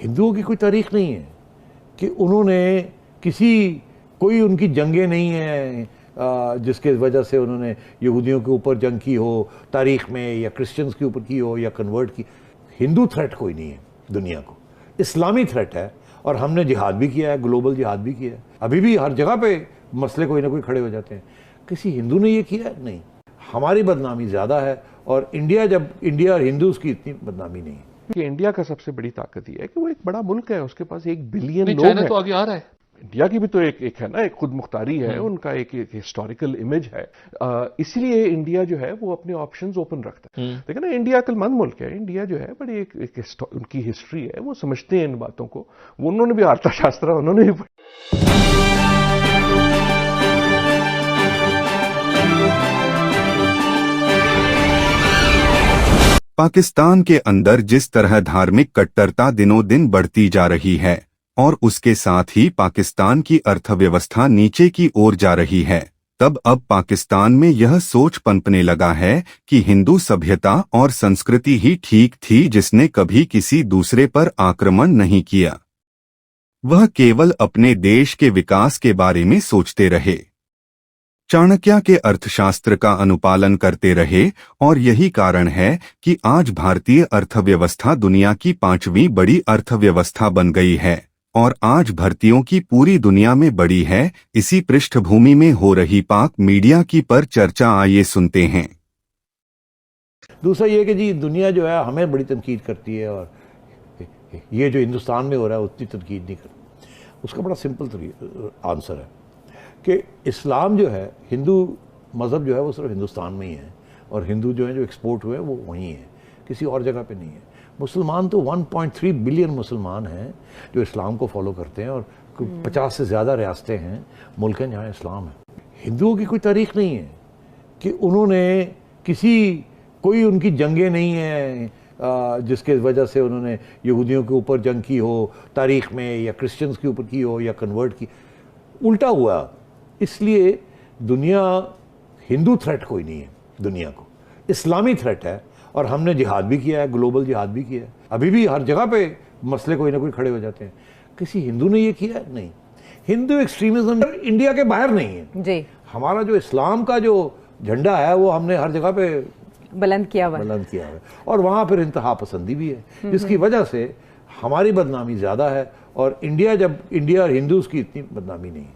हिंदुओं की कोई तारीख नहीं है कि उन्होंने कोई उनकी जंगें नहीं हैं जिसके वजह से उन्होंने यहूदियों के ऊपर जंग की हो तारीख में, या क्रिश्चियंस के ऊपर की हो, या कन्वर्ट की। हिंदू थ्रेट कोई नहीं है दुनिया को, इस्लामी थ्रेट है। और हमने जिहाद भी किया है, ग्लोबल जिहाद भी किया है। अभी भी हर जगह पे मसले कोई ना कोई खड़े हो जाते हैं। किसी हिंदू ने ये किया नहीं। हमारी बदनामी ज़्यादा है, और इंडिया और हिंदूज़ की इतनी बदनामी नहीं है। कि इंडिया का सबसे बड़ी ताकत ये है कि वो एक बड़ा मुल्क है, उसके पास 1 बिलियन लोग चाइना हैं। तो आगे आ रहा है। इंडिया की भी तो एक है ना, एक खुद मुख्तारी है, उनका एक हिस्टोरिकल इमेज है। इसलिए इंडिया जो है वो अपने ऑप्शंस ओपन रखता है। देखिए ना, इंडिया अक्लमंद मुल्क है। इंडिया जो है बड़ी उनकी हिस्ट्री है, वो समझते हैं इन बातों को। वो उन्होंने भी अर्थशास्त्र उन्होंने भी पाकिस्तान के अंदर जिस तरह धार्मिक कट्टरता दिनों दिन बढ़ती जा रही है और उसके साथ ही पाकिस्तान की अर्थव्यवस्था नीचे की ओर जा रही है, तब अब पाकिस्तान में यह सोच पनपने लगा है कि हिंदू सभ्यता और संस्कृति ही ठीक थी, जिसने कभी किसी दूसरे पर आक्रमण नहीं किया। वह केवल अपने देश के विकास के बारे में सोचते रहे, चाणक्य के अर्थशास्त्र का अनुपालन करते रहे, और यही कारण है कि आज भारतीय अर्थव्यवस्था दुनिया की 5वीं बड़ी अर्थव्यवस्था बन गई है और आज भर्तियों की पूरी दुनिया में बड़ी है। इसी पृष्ठभूमि में हो रही पाक मीडिया की पर चर्चा आइए सुनते हैं। दूसरा ये कि जी दुनिया जो है हमें बड़ी तनकीद करती है, और ये जो हिंदुस्तान में हो रहा है उतनी तनकीद नहीं करती। उसका बड़ा सिंपल आंसर है कि इस्लाम जो है, हिंदू मज़हब जो है वो सिर्फ हिंदुस्तान में ही है, और हिंदू जो है जो एक्सपोर्ट हुए वो वहीं है, किसी और जगह पे नहीं है। मुसलमान तो 1.3 बिलियन मुसलमान हैं जो इस्लाम को फॉलो करते हैं, और 50 से ज़्यादा रियासतें हैं, मुल्क हैं जहाँ इस्लाम है। हिंदुओं की कोई तारीख नहीं है कि उन्होंने कोई उनकी जंगें नहीं हैं जिसके वजह से उन्होंने यहूदियों के ऊपर जंग की हो तारीख में, या क्रिश्चियंस के ऊपर की हो, या कन्वर्ट की। उल्टा हुआ। इसलिए हिंदू थ्रेट कोई नहीं है दुनिया को, इस्लामी थ्रेट है। और हमने जिहाद भी किया है, ग्लोबल जिहाद भी किया है। अभी भी हर जगह पे मसले कोई ना कोई खड़े हो जाते हैं। किसी हिंदू ने ये किया नहीं। हिंदू एक्सट्रीमिज्म इंडिया के बाहर नहीं है जी। हमारा जो इस्लाम का जो झंडा है वो हमने हर जगह पे बुलंद किया हुआ है, और वहाँ फिर इंतहा पसंदी भी है, जिसकी वजह से हमारी बदनामी ज़्यादा है, और इंडिया और हिंदूज़ की इतनी बदनामी नहीं है।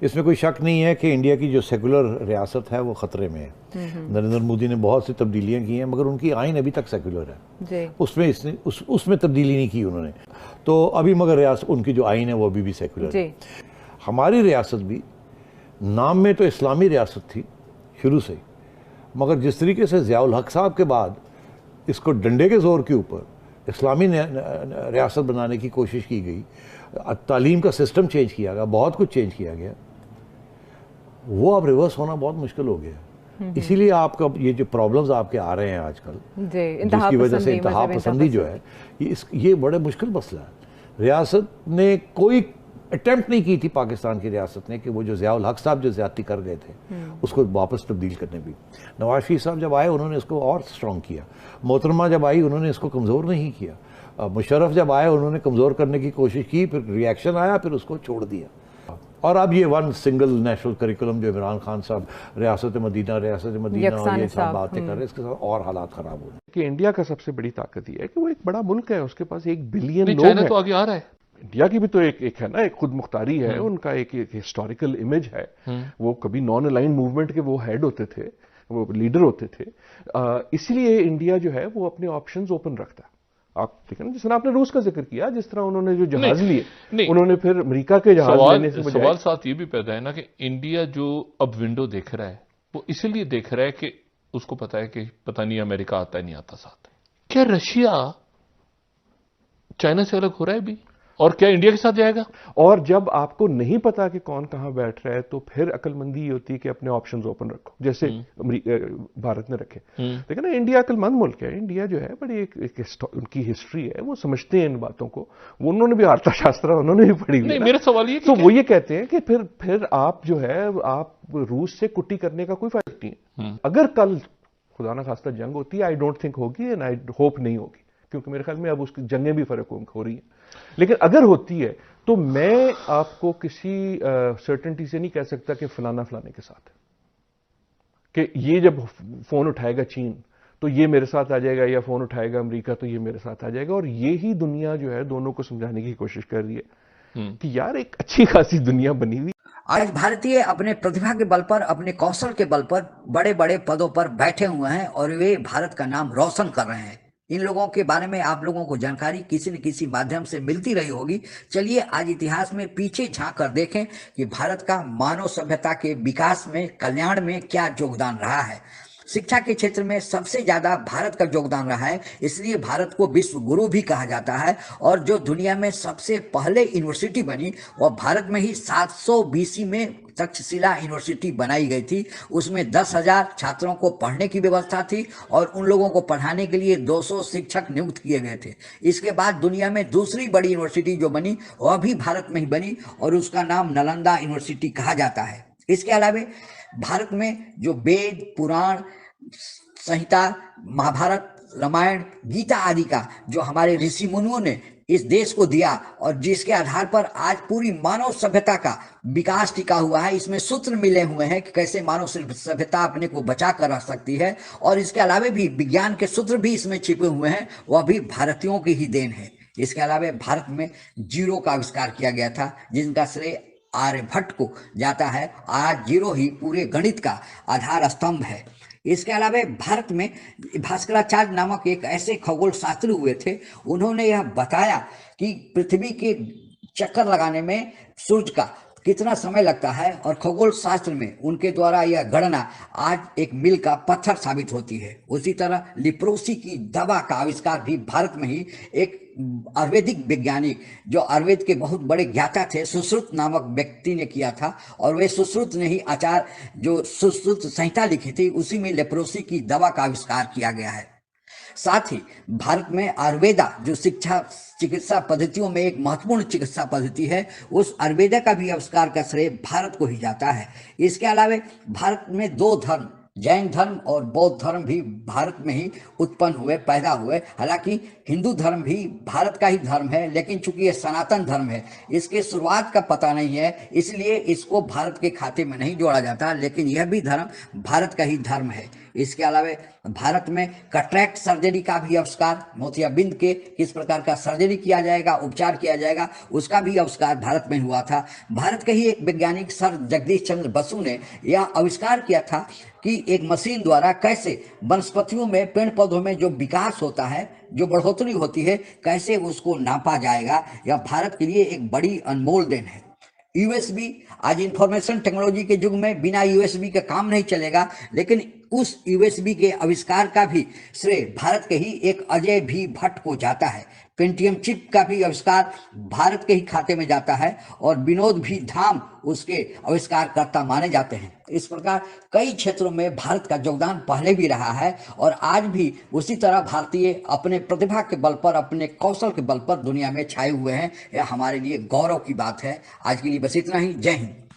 इसमें कोई शक नहीं है कि इंडिया की जो सेकुलर रियासत है वो ख़तरे में है। नरेंद्र मोदी ने बहुत सी तब्दीलियां की हैं, मगर उनकी आइन अभी तक सेकुलर है, उसमें तब्दीली नहीं की उन्होंने। तो अभी मगर रियासत उनकी जो आइन है वो अभी भी सेकुलर है। हमारी रियासत भी नाम में तो इस्लामी रियासत थी शुरू से, मगर जिस तरीके से ज़ियाउल हक साहब के बाद इसको डंडे के ज़ोर के ऊपर इस्लामी रियासत बनाने की कोशिश की गई, तालीम का सिस्टम चेंज किया गया, बहुत कुछ चेंज किया गया, वो अब रिवर्स होना बहुत मुश्किल हो गया। इसीलिए आपका ये जो प्रॉब्लम्स आपके आ रहे हैं आजकल, जिसकी वजह से इंतहा पसंदी जो है, ये बड़े मुश्किल मसला है। रियासत ने कोई अटेम्प्ट नहीं की थी, पाकिस्तान की रियासत ने, कि वो जो ज़ियाउल हक साहब जो ज़्यादती कर गए थे उसको वापस तब्दील करने भी। नवाज शरीफ साहब जब आए उन्होंने इसको और स्ट्रॉन्ग किया। मोहतरमा जब आई उन्होंने इसको कमज़ोर नहीं किया। मुशर्रफ जब आए उन्होंने कमज़ोर करने की कोशिश की, फिर रिएक्शन आया, फिर उसको छोड़ दिया। और अब ये वन सिंगल नेशनल करिकुलम जो इमरान खान साहब रियासत मदीना और ये सब बातें कर रहे हैं, इसके साथ और हालात ख़राब हो रहे हैं। कि इंडिया का सबसे बड़ी ताकत ये है कि वो एक बड़ा मुल्क है, उसके पास 1 बिलियन लोग हैं। चाइना तो आगे आ रहा है। इंडिया की भी तो एक है ना, एक खुद मुख्तारी है, उनका एक हिस्टोरिकल इमेज है। वो कभी नॉन अलाइंड मूवमेंट के वो हेड होते थे, वो लीडर होते थे। इसलिए इंडिया जो है वो अपने ऑप्शंस ओपन रखता है। आप देखें ना, जिस तरह आपने रूस का जिक्र किया, जिस तरह उन्होंने जो जहाज लिए, उन्होंने फिर अमेरिका के जहाज लेने से सवाल साथ ये भी पैदा है ना कि इंडिया जो अब विंडो देख रहा है वो इसलिए देख रहा है कि उसको पता है कि पता नहीं अमेरिका आता है नहीं आता साथ। क्या रशिया चाइना से अलग हो रहा है भी, और क्या इंडिया के साथ जाएगा? और जब आपको नहीं पता कि कौन कहां बैठ रहा है, तो फिर अक्लमंदी ये होती है कि अपने ऑप्शंस ओपन रखो, जैसे भारत ने रखे। देखिए ना, इंडिया अक्लमंद मुल्क है। इंडिया जो है बड़ी उनकी हिस्ट्री है, वो समझते हैं इन बातों को। वो उन्होंने भी अर्थशास्त्र उन्होंने भी पढ़ी हुई है। मेरा सवाल ये तो वो ये कहते हैं कि फिर आप जो है आप रूस से कुट्टी करने का कोई फायदा नहीं है। अगर कल खुदा ना खास्ता जंग होती है, आई डोंट थिंक होगी, एंड आई होप नहीं होगी, क्योंकि मेरे ख्याल में अब उसकी जंगें भी फर्क हो रही हैं। लेकिन अगर होती है तो मैं आपको किसी सर्टेनिटी से नहीं कह सकता कि फलाना फलाने के साथ है, कि ये जब फोन उठाएगा चीन तो ये मेरे साथ आ जाएगा, या फोन उठाएगा अमेरिका तो ये मेरे साथ आ जाएगा। और ये ही दुनिया जो है दोनों को समझाने की कोशिश कर रही है कि यार एक अच्छी खासी दुनिया बनी हुई। आज भारतीय अपने प्रतिभा के बल पर, अपने कौशल के बल पर बड़े बड़े पदों पर बैठे हुए हैं और वे भारत का नाम रोशन कर रहे हैं। इन लोगों के बारे में आप लोगों को जानकारी किसी न किसी माध्यम से मिलती रही होगी। चलिए आज इतिहास में पीछे झांक कर देखें कि भारत का मानव सभ्यता के विकास में, कल्याण में क्या योगदान रहा है। शिक्षा के क्षेत्र में सबसे ज्यादा भारत का योगदान रहा है, इसलिए भारत को विश्व गुरु भी कहा जाता है। और जो दुनिया में सबसे पहले यूनिवर्सिटी बनी वह भारत में ही 700 BC में तक्षशिला यूनिवर्सिटी बनाई गई थी। उसमें 10,000 छात्रों को पढ़ने की व्यवस्था थी और उन लोगों को पढ़ाने के लिए 200 शिक्षक नियुक्त किए गए थे। इसके बाद दुनिया में दूसरी बड़ी यूनिवर्सिटी जो बनी वह भी भारत में ही बनी और उसका नाम नालंदा यूनिवर्सिटी कहा जाता है। इसके अलावा भारत में जो वेद, पुराण, संहिता, महाभारत, रामायण, गीता आदि का जो हमारे ऋषि मुनियों ने इस देश को दिया और जिसके आधार पर आज पूरी मानव सभ्यता का विकास टिका हुआ है, इसमें सूत्र मिले हुए हैं कि कैसे मानव सभ्यता अपने को बचा कर रख सकती है। और इसके अलावा भी विज्ञान के सूत्र भी इसमें छिपे हुए हैं, वह भी भारतीयों की ही देन है। इसके अलावा भारत में जीरो का आविष्कार किया गया था, जिनका श्रेय आर्यभट्ट को जाता है। आज जीरो ही पूरे गणित का आधार स्तंभ है। इसके अलावा भारत में भास्कराचार्य नामक एक ऐसे खगोल शास्त्री हुए थे, उन्होंने यह बताया कि पृथ्वी के चक्कर लगाने में सूर्य का कितना समय लगता है और खगोल शास्त्र में उनके द्वारा यह गणना आज एक मील का पत्थर साबित होती है। उसी तरह लिप्रोसी की दवा का आविष्कार भी भारत में ही एक आयुर्वेदिक वैज्ञानिक जो आयुर्वेद के बहुत बड़े ज्ञाता थे, सुश्रुत नामक व्यक्ति ने किया था। और वे सुश्रुत ने ही आचार जो सुश्रुत संहिता लिखी थी, उसी में लेप्रोसी की दवा का आविष्कार किया गया है। साथ ही भारत में आयुर्वेदा जो चिकित्सा पद्धतियों में एक महत्वपूर्ण चिकित्सा पद्धति है, उस आयुर्वेदा का भी आविष्कार का श्रेय भारत को ही जाता है। इसके अलावा भारत में 2 धर्म, जैन धर्म और बौद्ध धर्म भी भारत में ही उत्पन्न हुए, पैदा हुए। हालांकि हिंदू धर्म भी भारत का ही धर्म है, लेकिन चूंकि ये सनातन धर्म है, इसके शुरुआत का पता नहीं है, इसलिए इसको भारत के खाते में नहीं जोड़ा जाता। लेकिन यह भी धर्म भारत का ही धर्म है। इसके अलावा भारत में कैटरेक्ट सर्जरी का भी आविष्कार, मोतियाबिंद के किस प्रकार का सर्जरी किया जाएगा, उपचार किया जाएगा, उसका भी आविष्कार भारत में हुआ था। भारत के ही एक वैज्ञानिक सर जगदीश चंद्र बसु ने यह आविष्कार किया था कि एक मशीन द्वारा कैसे वनस्पतियों में, पेड़ पौधों में जो विकास होता है, जो बढ़ोतरी होती है, कैसे उसको नापा जाएगा। यह भारत के लिए एक बड़ी अनमोल देन है। यूएसबी, आज इंफॉर्मेशन टेक्नोलॉजी के युग में बिना यूएसबी का काम नहीं चलेगा, लेकिन उस यूएसबी के आविष्कार का भी श्रेय भारत के ही एक अजय भी भट्ट को जाता है। पेंटियम चिप का भी आविष्कार भारत के ही खाते में जाता है और विनोद भी धाम उसके आविष्कारकर्ता माने जाते हैं। इस प्रकार कई क्षेत्रों में भारत का योगदान पहले भी रहा है और आज भी उसी तरह भारतीय अपने प्रतिभा के बल पर, अपने कौशल के बल पर दुनिया में छाए हुए हैं। यह हमारे लिए गौरव की बात है। आज के लिए बस इतना ही। जय हिंद।